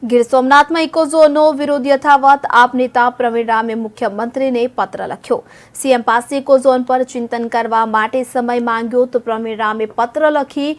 ગીર સોમનાથમાં ઇકોઝોનનો વિરોધ યથાવત આપ નેતા પ્રવીણ રામે મુખ્યમંત્રીને પત્ર લખ્યો। સીએમ પાસે ઇકોઝોન પર ચિંતન કરવા માટે સમય માંગ્યો તો પ્રવીણ રામે પત્ર લખી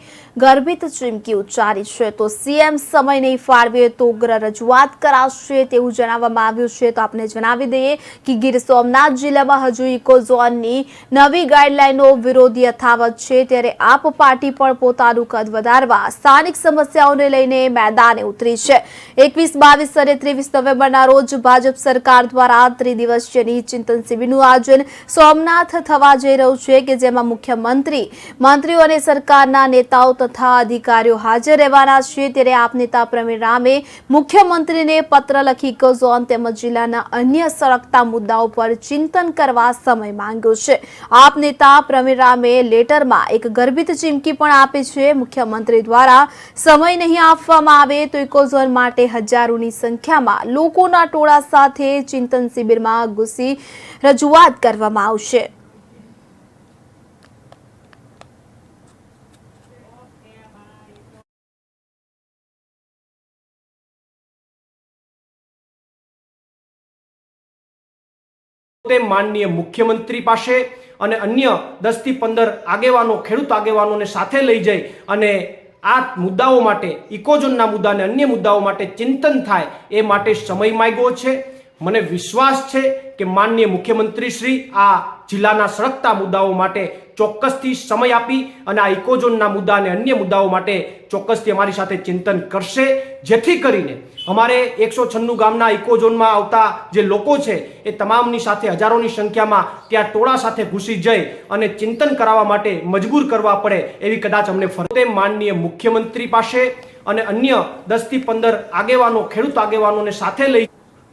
ગર્ભિત ચીમકી ઉચ્ચારી છે। તો સીએમ સમય નહીં ફાળવે તો ઉગ્ર રજૂઆત કરાશે તેવું જણાવવામાં આવ્યું છે। તો આપને જણાવી દઈએ કે ગીર સોમનાથ જિલ્લામાં હજુ ઇકોઝોનની નવી ગાઈડલાઈનનો વિરોધ યથાવત છે, ત્યારે આપ પાર્ટી પણ પોતાનું કદ વધારવા સ્થાનિક સમસ્યાઓને લઈને મેદાને ઉતરી છે। 21, 22 અને 23 નવેમ્બરના રોજ ભાજપ સરકાર દ્વારા ત્રિદિવસીય ચિંતન શિબિરનું આયોજન સોમનાથ થવા જઈ રહ્યું છે કે જેમાં મુખ્યમંત્રી, મંત્રીઓ અને સરકારના નેતાઓ તથા અધિકારીઓ હાજર રહેવાના છે। ત્યારે આપ નેતા પ્રવીણ રામે મુખ્યમંત્રીને પત્ર લખી ઇકોઝોન તેમજ જિલ્લાના અન્ય સળગતા મુદ્દાઓ પર ચિંતન કરવા સમય માંગ્યો છે। આપ નેતા પ્રવીણ રામે લેટરમાં એક ગર્ભિત ચીમકી પણ આપી છે। મુખ્યમંત્રી દ્વારા સમય નહીં આપવામાં આવે તો ઇકોઝોન માટે હજારોની સંખ્યામાં લોકોના ટોળા સાથે ચિંતન શિબિરમાં ઘૂસી રજૂઆત કરવામાં આવશે। માનનીય મુખ્યમંત્રી પાસે અને અન્ય 10 થી 15 આગેવાનો, ખેડૂત આગેવાનોને સાથે લઈ જઈ અને આ મુદ્દાઓ માટે, ઇકોઝોનના મુદ્દા અને અન્ય મુદ્દાઓ માટે ચિંતન થાય એ માટે સમય માંગ્યો છે। મને વિશ્વાસ છે કે માનનીય મુખ્યમંત્રી શ્રી આ જિલ્લાના સળગતા મુદ્દાઓ માટે ચોક્કસથી સમય આપી અને આ ઇકોઝોનના મુદ્દા અને અન્ય મુદ્દાઓ માટે ચોક્કસથી અમારી સાથે ચિંતન કરશે, જેથી કરીને અમારે 196 ગામના ઇકોઝોનમાં આવતા જે લોકો છે એ તમામની સાથે હજારોની સંખ્યામાં ત્યાં ટોળા સાથે ઘૂસી જઈ અને ચિંતન કરાવવા માટે મજબૂર કરવા પડે એવી કદાચ અમને ફરતે માનનીય મુખ્યમંત્રી પાસે અને અન્ય 10 થી 15 આગેવાનો, ખેડૂત આગેવાનોને સાથે લઈ